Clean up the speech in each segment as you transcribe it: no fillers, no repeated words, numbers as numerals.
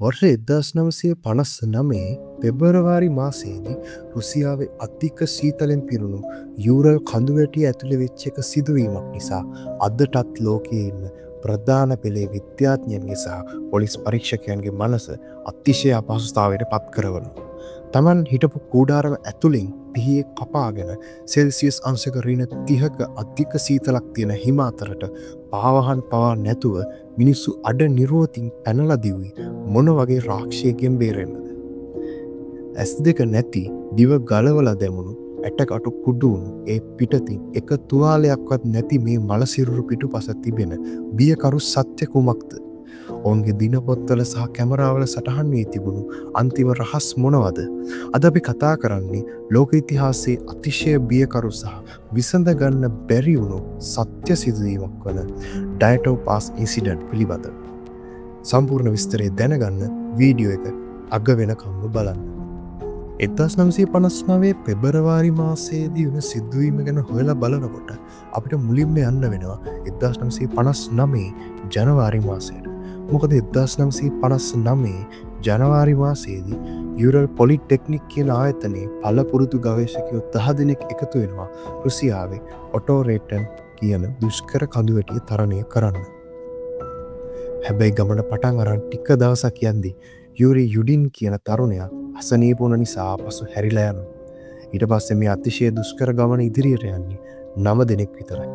වර්ෂ 1959 පෙබරවාරි මාසයේදී රුසියාවේ අධික සීතලෙන් පිරුණු යූරල් කඳුවැටිය ඇතුළේ වෙච්ච එක සිදුවීමක් නිසා අදටත් ලෝකයේ ඉන්න ප්‍රධාන පෙළේ විද්‍යාඥයන්ගේ සහ පොලිස් පරීක්ෂකයන්ගේ මනස අතිශය අපහසුතාවයට පත් කරවනවා. තමන් හිටපු කූඩාරම ඇතුළින් පිහියේ කපාගෙන සෙල්සියස් අංශක ඍණ 30ක අධික සීතලක් තියෙන හිම අතරට පාවහන් පවා නැතුව මිනිස්සු අඩ නිරුවතින් පැනලා දිව්වි මොන වගේ රාක්ෂයකින් බේරෙන්නද. ඇස් දෙක නැති දිව ගලවලා දැමුණු ඇටකටු කුඩුවුණු ඒ පිටතින් එක තුවාලයක්වත් නැති මේ මලසිරුරු පිටුපස තිබෙන බියකරු සත්‍ය කුමක්ද? ඔවුන්ගේ දිනපොත්වල සහ කැමරාවල සටහන් වී තිබුණු අන්තිම රහස් මොනවද? අද අපි කතා කරන්නේ ලෝක ඉතිහාසයේ අතිශය බියකරු සහ විසඳ ගන්න බැරි වුණු සත්‍ය සිදුවීමක් වන ඩයටෝ පාස් ඉන්සිඩන්ට් පිළිබඳව. සම්පූර්ණ විස්තරය දැනගන්න වීඩියෝ එක අග වෙනකම්ම බලන්න. 1959 පෙබරවාරි මාසයේදී වන සිදුවීම ගැන හොයලා බලනකොට අපිට මුලින්ම යන්න වෙනවා 1959 ජනවාරි මාසයට. මොකද 1959 ජනවාරි මාසයේදී යුරල් පොලිටෙක්නික් කියන ආයතනයේ පළපුරුදු ගවේෂකයෝ 10 දෙනෙක් එකතු වෙනවා රුසියාවේ ඔටෝරේටන් කියන දුෂ්කර කඳුවැටිය තරණය කරන්න. හැබැයි ගමන පටන් අරන් ටික දවසක් යද්දී යූරි යුඩින් කියන තරුණයා අසනීප වුණ නිසා ආපසු හැරිලා යනවා. ඊට පස්සේ මේ අතිශය දුෂ්කර ගමන ඉදිරියට යන්නේ 9 දෙනෙක් විතරයි.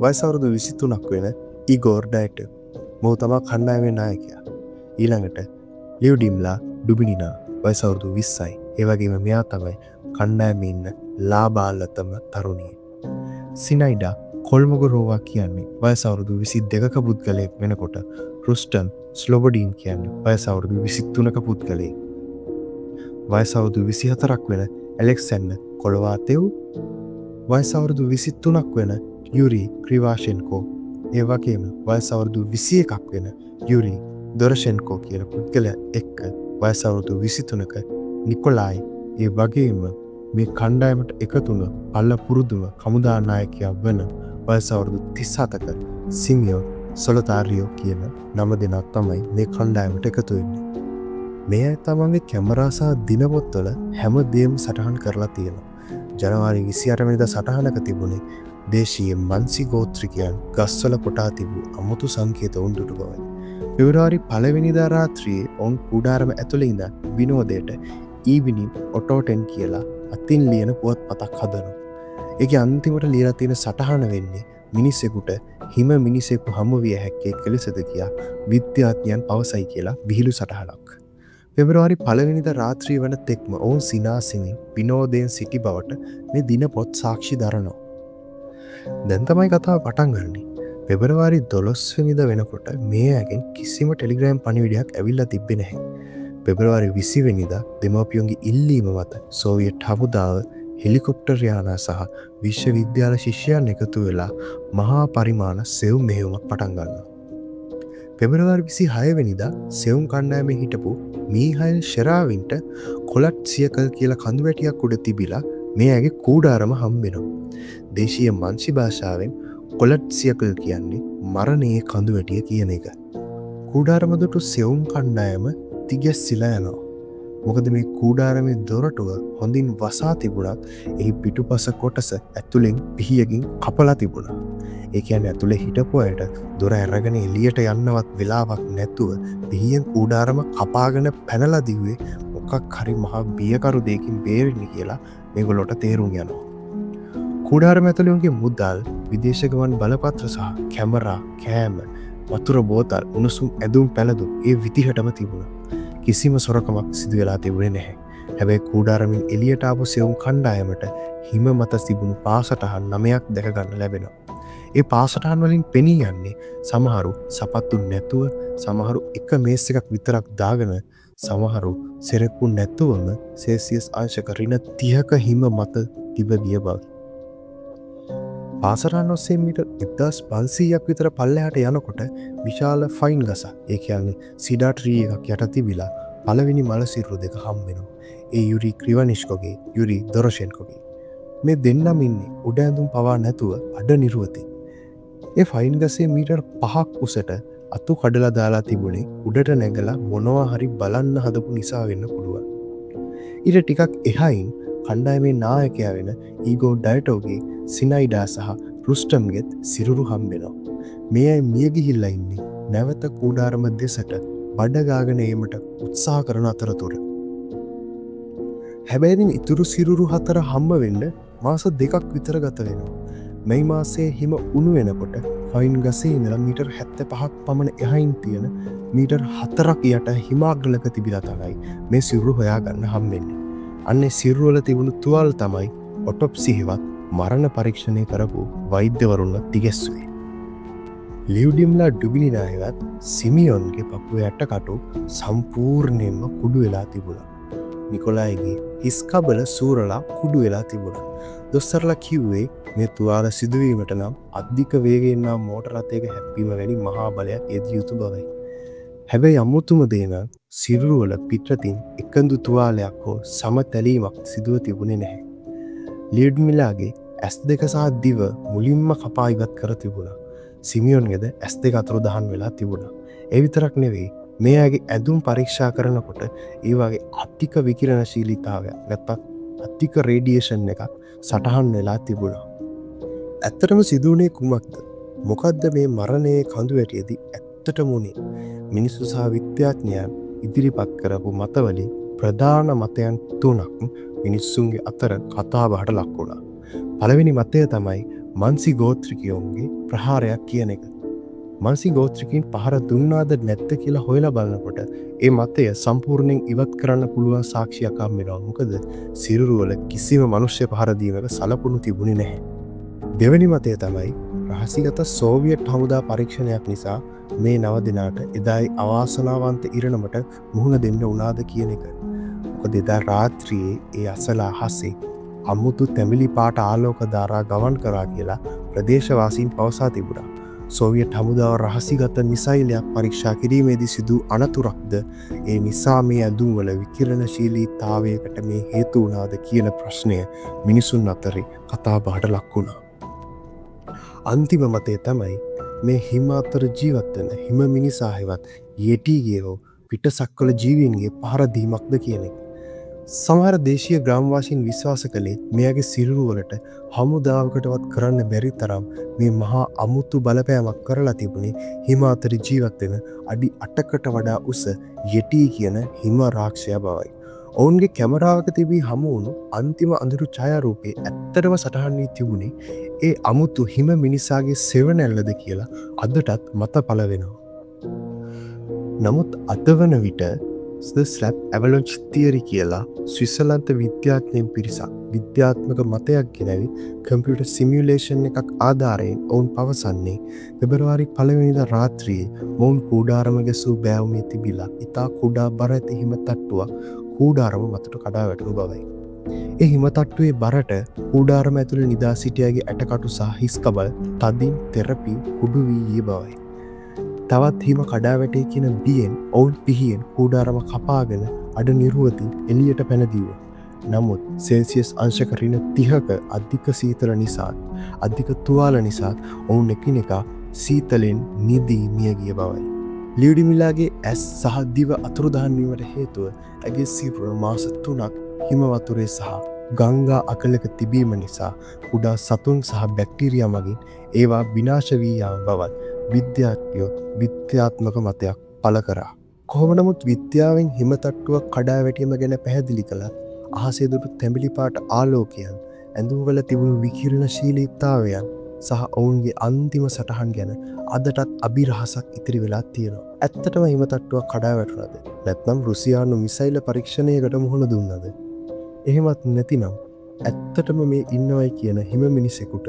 වයස අවුරුදු 23ක් වෙන ඉගෝර් ඩයටෝ මොහු තමයි කණ්ඩායමේ නායකයා. ඊළඟට ලියුඩිම්ලා ඩුබිනිනා වයස අවුරුදු 20යි. ඒ වගේම මෙයා තමයි කණ්ඩායමේ ඉන්න ලාබාලතම තරුණිය. සිනයිඩා කොල්මොගොරෝවා කියන්නේ වයස අවුරුදු 22ක පුද්ගලයෙක් වෙනකොට රුස්ටම් ස්ලොබොඩීන් කියන්නේ වයස අවුරුදු 23ක පුද්ගලයෙක්. වයස අවුරුදු 24ක් වෙන ඇලෙක්සැන්ඩර් කොලොවාතෙව්, වයස අවුරුදු 23ක් වෙන යුරි ක්‍රිවාෂෙන්කෝ, ඒ වගේම වයස අවුරුදු 21ක් වෙන යුරි දොරෂෙන්කෝ කියන පුද්ගලයා එක්ක වයස අවුරුදු 23ක නිකොලායි, ඒ වගේම මේ කණ්ඩායමට එකතුන පල්ල පුරුදුම හමුදා නායකයා වන වයස අවුරුදු 37ක සිමියෝ සොලතාරියෝ කියන 9 දෙනා තමයි මේ කණ්ඩායමට එකතු වෙන්නේ. මේ අය තමන්ගේ කැමරා සහ දිනපොත්වල හැම දෙයක්ම සටහන් කරලා තියෙනවා. ජනවාරි 28 වෙනිදා සටහනක තිබුණේ දේශීය මන්සි ගෝත්‍රිකයන් ගස්වල කොටා තිබූ අමුතු සංකේත උන් දුටු බවයි. පෙබරවාරි 1 වෙනිදා රාත්‍රියේ ඔවුන් කුඩාරම ඇතුළේ ඉඳන් විනෝදයට ඊවිනිං ඔටෝටෙන් කියලා අතින් ලියන පුවත්පතක් හදනවා. ඒකේ අන්තිමට ලියලා තියෙන සටහන වෙන්නේ මිනිසෙකුට හිම මිනිසෙකු හමු විය හැක්කේ කෙලෙසද කියා විද්‍යාඥයන් පවසයි කියලා විහිළු සටහනක්. පෙබරවාරි 1 වෙනිදා රාත්‍රිය වන තෙක්ම ඔවුන් සිනාසිනින් විනෝදයෙන් සිටි බවට මේ දිනපොත් සාක්ෂි දරනවා. දැන් තමයි කතාව පටන් ගන්නේ. පෙබරවාරි 12 වෙනිදා වෙනකොට මේ ඇගෙන් කිසිම ටෙලිග්‍රෑම් පණිවිඩයක් ඇවිල්ලා තිබ්බේ නැහැ. පෙබරවාරි 20 වෙනිදා දෙමාපියන්ගේ ඉල්ලීම මත සෝවියට් හමුදාව හෙලිකොප්ටර් යාන සහ විශ්වවිද්‍යාල ශිෂ්‍යයන් එකතු වෙලා මහා පරිමාණ සෙවුම් මෙහෙයුමක් පටන් ගන්නවා. පෙබරවාරි 26 වෙනිදා සෙවුම් කණ්ඩායමේ හිටපු මීහයිල් ෂෙරාවින්ට කොලට් සියකල් කියලා කඳුවැටියක් උඩ තිබිලා මේ ඇගේ කූඩාරම හම්බ වෙනවා. දේශීය මන්සි භාෂාවෙන් කොලට් සියකල් කියන්නේ මරණයේ කඳුවැටිය කියන එක. කූඩාරම දුටු සෙවුම් කණ්ඩායම තිගැස්සිලා යනවා. මොකද මේ කූඩාරමේ දොරටුව හොඳින් වසා තිබුණත් එහි පිටුපස කොටස ඇතුළෙන් පිහියකින් කපලා තිබුණා. ඒ කියන්නේ ඇතුලේ හිටපු අයට දොර ඇරගෙන එළියට යන්නවත් වෙලාවක් නැතුව පිහියෙන් කූඩාරම කපාගෙන පැනලා දිව්වේ මොකක් හරි මහා බියකරු දෙයකින් බේරෙන්න කියලා මේගොල්ලොට තේරුම් යනවා. කූඩාරම ඇතුලේ උන්ගේ මුදල්, විදේශ ගමන් බලපත්‍ර සහ කැමරා, කෑම, වතුර බෝතල්, උණුසුම් ඇඳුම් පැළඳුම් ඒ විදිහටම තිබුණා. කිසිම සොරකමක් සිදු වෙලා තිබුණේ නැහැ. හැබැයි කූඩාරමින් එළියට ආපු සෙවුම් කණ්ඩායමට හිම මත තිබුණු පාසටහන් 9ක් දැක ගන්න ලැබෙනවා. ඒ පාසටහන් වලින් පෙනී යන්නේ සමහරු සපත්තු නැතුව, සමහරු එක මේස් එකක් විතරක් දාගෙන, සමහරු සෙරෙප්පු නැතුවම සෙල්සියස් අංශක ඍණ 30ක හිම මත තිබ ගිය බව. පාසටහන් ඔස්සේ මීටර් 1500ක් විතර පල්ලෙහාට යනකොට විශාල ෆයින් ගසක්, ඒ කියන්නේ සිඩා ට්‍රී එකක් යට තිබිලා පළවෙනි මල සිරුරු දෙක හම් වෙනවා. ඒ යුරි ක්‍රිවනිෂ්කොගේ, යුරි දොරෂෙන්කොගේ. මේ දෙන්නම ඉන්නේ උඩ ඇඳුම් පවා නැතුව අඩ නිරුවතින්. ඒ ෆයින් ගසේ මීටර් 5ක් උසට අතු කඩලා දාලා තිබුණේ උඩට නැගලා මොනවා හරි බලන්න හදපු නිසා වෙන්න පුළුවන්. ඊට ටිකක් එහයින් කණ්ඩායමේ නායකයා වෙන ඊගෝ ඩයටෝගේ සිනයිඩා සහ රුස්ටම්ගෙත් සිරුරු හම්බෙනවා. මේ අය මිය ගිහිල්ලා ඉන්නේ නැවත කූඩාරම දෙසට බඩගාගෙන ඒමට උත්සාහ කරන අතරතුර. හැබැයි ඉතුරු සිරුරු 4 හම්බ වෙන්න මාස 2ක් විතර ගත වෙනවා. මේ මාසයේ හිම උණු වෙනකොට ෆයින් ගසේ ඉඳලා මීටර් 75ක් පමණ එහයින් තියෙන මීටර් 4ක් යට හිමාගලක තිබිලා තමයි මේ සිරුරු හොයාගන්න හම්බෙන්නේ. අන්නේ සිරුරු වල තිබුණු තුවාල තමයි ඔටොප්සි හෙවත් මරණ පරීක්ෂණය කරපු වෛද්‍යවරුන්ව තිගැස්සුවේ. ලියුඩිම්ලා ඩුබිනිනායවත් සිමියොන්ගේ පපුව යටකටු සම්පූර්ණයෙන්ම කුඩු වෙලා තිබුණා. නිකොලායිගේ හිස්කබල සූරලා කුඩු වෙලා තිබුණා. දොස්තරලා කිව්වේ මේ තුවාල සිදුවීමට නම් අධික වේගයෙන් නම් මෝටර රථයක හැප්පීම වැනි මහා බලයක් යෙදිය යුතු බවයි. හැබැයි අමුතුම දේ නම් සිරුරු වල පිටතින් එකඳු තුවාලයක් හෝ සමතැලීමක් සිදුව තිබුණේ නැහැ. ලියුඩ්මිලාගේ S2 සහ දිව මුලින්ම කපා ඉවත් කර තිබුණා. සිමියොන්ගේද S2 අතුරුදහන් වෙලා තිබුණා. ඒ විතරක් නෙවෙයි මේ අයගේ ඇඳුම් පරීක්ෂා කරනකොට ඒ වගේ අධික විකිරණශීලීතාවයක් නැත්නම් අධික රේඩියේෂන් එකක් සටහන් වෙලා තිබුණා. ඇත්තටම සිදුවුණේ කුමක්ද? මොකද්ද මේ මරණයේ කඳු වැටියේදී ඇත්තටම උනේ? මිනිස්සු සහ විද්‍යාඥයන් ඉදිරිපත් කරපු මතවලින් ප්‍රධාන මතයන් 3ක් මිනිස්සුන්ගේ අතර කතා බහට ලක් වුණා. පළවෙනි මතය තමයි මන්සි ගෝත්‍රිකයෝන්ගේ ප්‍රහාරයක් කියන එක. මන්සි ගෝත්‍රිකයින් පහර දුන්නාද නැත්ද කියලා හොයලා බලනකොට ඒ මතය සම්පූර්ණයෙන් ඉවත් කරන්න පුළුවන් සාක්ෂියක් හම් වෙනවා. මොකද සිරුරු වල කිසිම මනුෂ්‍ය පහර දීමක සලකුණු තිබුණේ නැහැ. දෙවෙනි මතය තමයි රහසිගත සෝවියට් හමුදා පරීක්ෂණයක් නිසා මේ 9 දෙනාට එදායි අවාසනාවන්ත ඉරණමට මුහුණ දෙන්න වුණාද කියන එක. මොකද එදා රාත්‍රියේ ඒ අසල අහසේ අමුතු තැඹිලි පාට ආලෝක ධාරා ගමන් කරා කියලා ප්‍රදේශවාසීන් පවසා තිබුණා. සෝවියට් හමුදාව රහසිගත මිසයිලයක් පරීක්ෂා කිරීමේදී සිදු අනතුරක්ද ඒ නිසා මේ ඇඳුම්වල විකිරණශීලීතාවයකට මේ හේතු වුණාද කියන ප්‍රශ්නය මිනිසුන් අතරේ කතා බහට ලක් වුණා. අන්තිම මතය තමයි මේ හිම අතර ජීවත් වෙන හිම මිනිසා හෙවත් යටිගේ හෝ පිටසක්වල ජීවීන්ගේ පහර දීමක්ද කියන එක. සමහර දේශීය ග්‍රාමවාසීන් විශ්වාස කළේ මෙයාගේ සිරුරු වලට හමුදාවකටවත් කරන්න බැරි තරම් මේ මහා අමුතු බලපෑමක් කරලා තිබුණේ හිම අතර ජීවත් වෙන අඩි 8කට වඩා උස යටි කියන හිම රාක්ෂයා බවයි. ඔවුන්ගේ කැමරාවක තිබී හමු වුණු අන්තිම අඳුරු ඡායාරූපේ ඇත්තටම සටහන් වී තිබුණේ ඒ අමුතු හිම මිනිසාගේ සෙවණැල්ලද කියලා අදටත් මත පළ වෙනවා. නමුත් අද වන විට ස්ලැප් ඇවලොන්ච් තියරි කියලා ස්විසර්ලන්ත විද්‍යාඥයන් පිරිසක් විද්‍යාත්මක මතයක් ගෙනවි කම්පියුටර් සිමියුලේෂන් එකක් ආධාරයෙන් ඔවුන් පවසන්නේ පෙබරවාරි 1 වෙනිදා රාත්‍රියේ මොවුන් කූඩාරම ගැසූ බෑවුමේ තිබිලා ඉතා කුඩා බර ඇති හිම තට්ටුවක් කූඩාරම මතට කඩා වැටුණු බවයි. ඒ හිම තට්ටුවේ බරට කූඩාරම ඇතුළේ නිදා සිටියාගේ ඇටකටු සහ හිස්කබල් තදින් තෙරපි කුඩු වී ගිය බවයි. තවත් හිම කඩා වැටේ කියන බියෙන් ඔවුන් පිහියෙන් කූඩාරම කපාගෙන අඩ නිරුවතින් එළියට පැනදීවා. නමුත් සෙල්සියස් අංශක ඍණ 30ක අධික සීතල නිසා අධික තුවාල නිසා ඔවුන් එකිනෙකා සීතලෙන් නිදී මිය ගිය බවයි. ලියුඩිමිලාගේ ඇස් සහ දිව අතුරුදහන් වීමට හේතුව ඇගේ සිරුර මාස 3ක් හිම වතුරේ සහ ගංගා අකලක තිබීම නිසා කුඩා සතුන් සහ බැක්ටීරියා මගින් ඒවා විනාශ වී යාම බවත් විද්‍යාඥයෝ විද්‍යාත්මක මතයක් පළ කරා. කොහොම නමුත් විද්‍යාවෙන් හිම තට්ටුවක් කඩා වැටීම ගැන පැහැදිලි කළත් අහසේ දුටු තැඹිලි පාට ආලෝකයන් ඇඳුම්වල තිබුණු විකිරණශීලීතාවයන් සහ ඔවුන්ගේ අන්තිම සටහන් ගැන අදටත් අභිරහසක් ඉතිරි වෙලා තියෙනවා. ඇත්තටම හිම තට්ටුවක් කඩා වැටුණාද? නැත්නම් රුසියානු මිසයිල පරීක්ෂණයකට මුහුණ දුන්නාද? එහෙමත් නැතිනම් ඇත්තටම මේ ඉන්නවයි කියන හිම මිනිසෙකුට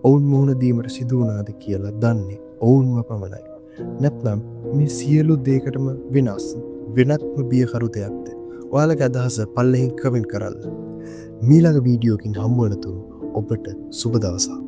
ඔවුන් මුහුණ දීමට සිදු වුණාද කියලා දන්නේ ඔවුන්ම පමණයි. නැත්නම් මේ සියලු දේකටම වෙනත්ම බියකරු දෙයක්ද? ඔයාලගේ අදහස පල්ලෙහින් කමෙන්ට් කරන්න. මීළඟ වීඩියෝකින් හම්බ වෙනතුරු ඔබට සුබ දවසක්.